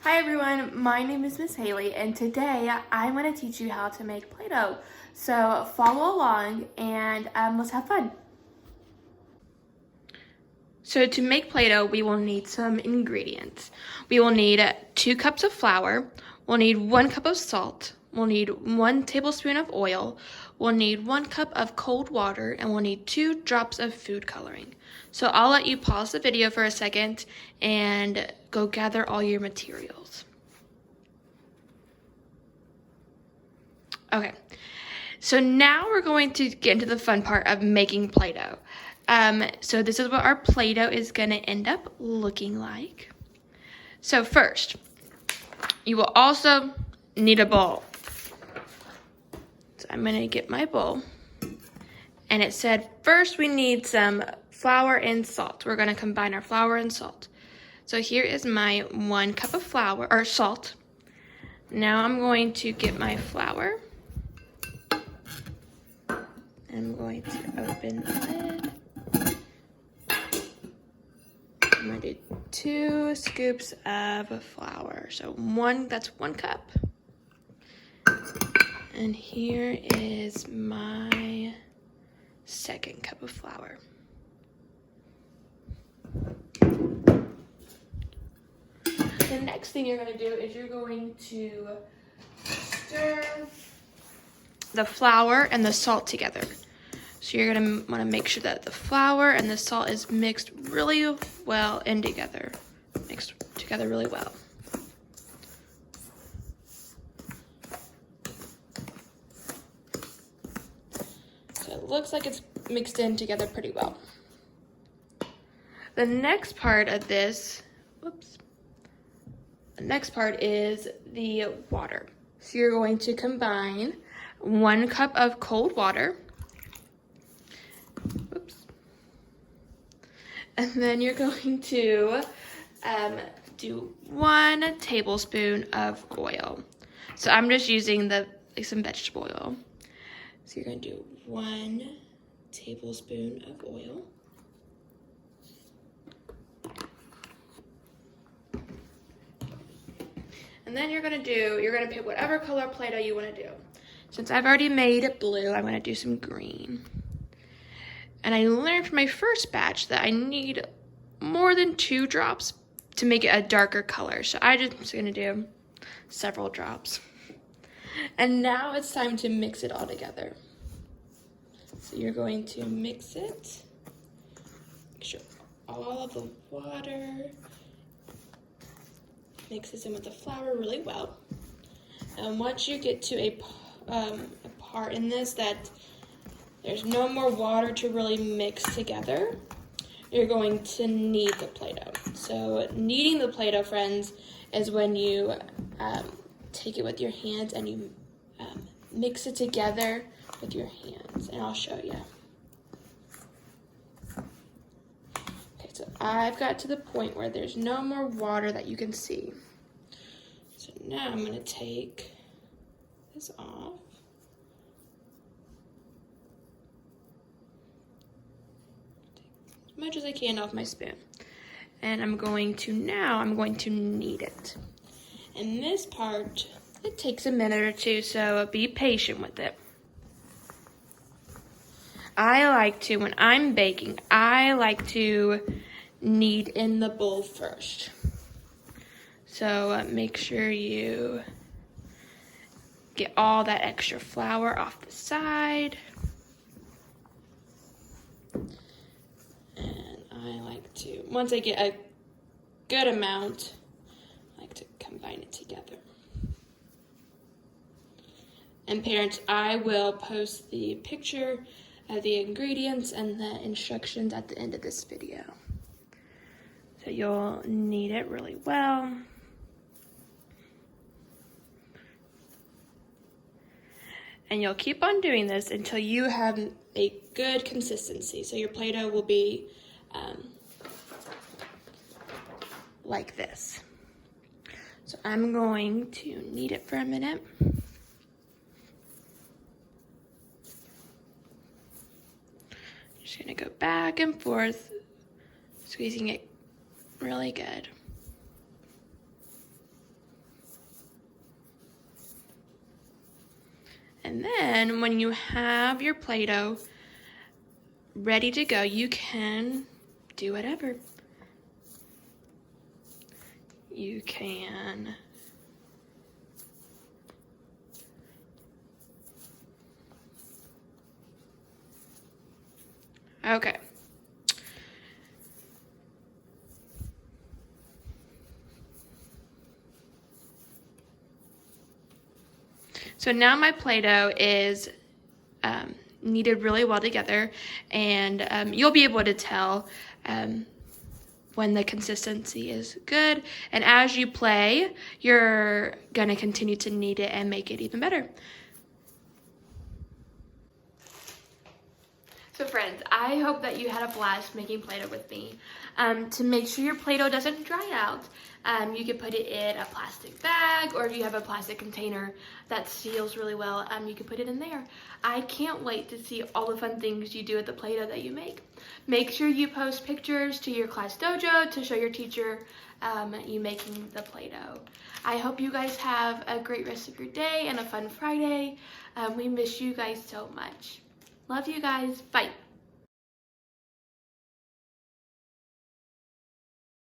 Hi everyone, my name is Miss Haley and today I'm going to teach you how to make Play-Doh. So follow along and let's have fun. So to make Play-Doh, we will need some ingredients. We will need 2 cups of flour, we'll need 1 cup of salt, we'll need 1 tablespoon of oil, we'll need 1 cup of cold water, and we'll need 2 drops of food coloring. So I'll let you pause the video for a second and go gather all your materials. Okay, so now we're going to get into the fun part of making Play-Doh. So this is what our Play-Doh is gonna end up looking like. So first, you will also need a bowl. So I'm gonna get my bowl. And it said first we need some flour and salt. We're gonna combine our flour and salt. So here is my 1 cup of flour, or salt. Now I'm going to get my flour. I'm going to open the lid. I'm going to do 2 scoops of flour. So that's 1 cup. And here is my 2nd cup of flour. The next thing you're going to do is you're going to stir the flour and the salt together. So you're gonna wanna make sure that the flour and the salt is mixed really well in together. Mixed together really well. So it looks like it's mixed in together pretty well. The next part of this, the next part is the water. So you're going to combine 1 cup of cold water. And then you're going to do 1 tablespoon of oil. So I'm just using some vegetable oil. So you're going to do 1 tablespoon of oil. And then you're going to pick whatever color Play-Doh you want to do. Since I've already made it blue, I'm going to do some green. And I learned from my first batch that I need more than 2 drops to make it a darker color. So I'm just going to do several drops. And now it's time to mix it all together. So you're going to mix it. Make sure all of the water mixes in with the flour really well. And once you get to a part in this that there's no more water to really mix together, you're going to knead the Play-Doh. So kneading the Play-Doh, friends, is when you take it with your hands and you mix it together with your hands. And I'll show you. Okay, so I've got to the point where there's no more water that you can see. So now I'm going to take this off. As much as I can off my spoon. And I'm going to knead it. And this part, it takes a minute or two, so be patient with it. When I'm baking, I like to knead in the bowl first. So make sure you get all that extra flour off the side. Once I get a good amount, I like to combine it together. And parents, I will post the picture of the ingredients and the instructions at the end of this video. So you'll knead it really well. And you'll keep on doing this until you have a good consistency. So your Play-Doh will be like this. So I'm going to knead it for a minute. Just gonna go back and forth, squeezing it really good. And then when you have your Play-Doh ready to go, you can do whatever. You can okay. So now my Play-Doh is kneaded really well together, and you'll be able to tell when the consistency is good. And as you play, you're gonna continue to knead it and make it even better. So friends, I hope that you had a blast making Play-Doh with me. To make sure your Play-Doh doesn't dry out, you can put it in a plastic bag, or if you have a plastic container that seals really well, you can put it in there. I can't wait to see all the fun things you do with the Play-Doh that you make. Make sure you post pictures to your class dojo to show your teacher you making the Play-Doh. I hope you guys have a great rest of your day and a fun Friday. We miss you guys so much. Love you guys. Bye.